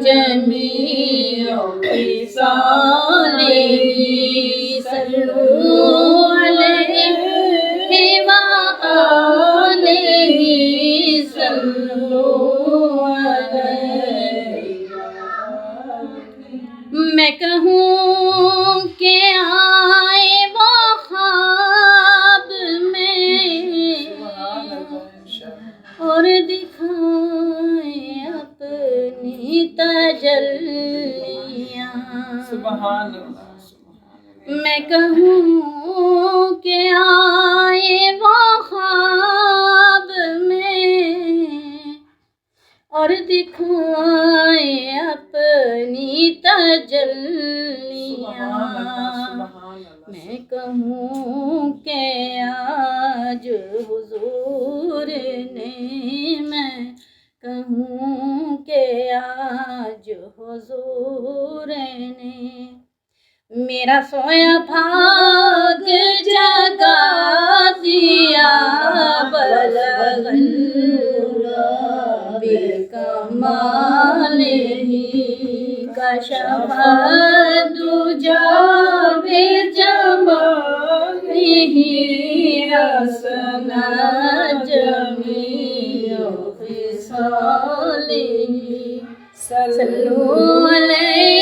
جمیع خصالہ صلوا علیہ والہ صلوا علیہ۔ میں کہوں کہ آئے وہ خواب میں اور دکھائے اپنی تجلیاں۔ سبحان اللہ۔ میں کہوں کہ آئے وہ خواب میں اور دکھائے اپنی تجلیاں۔ میں کہوں کہ آج حضور نے، میں کہوں کہ آج حضور نے میرا سویا بھاگ جگا دیا۔ بلغ بکمالہ کشف الدجی بجمالہ حسنت جمیع خصالہ صلوا علیہ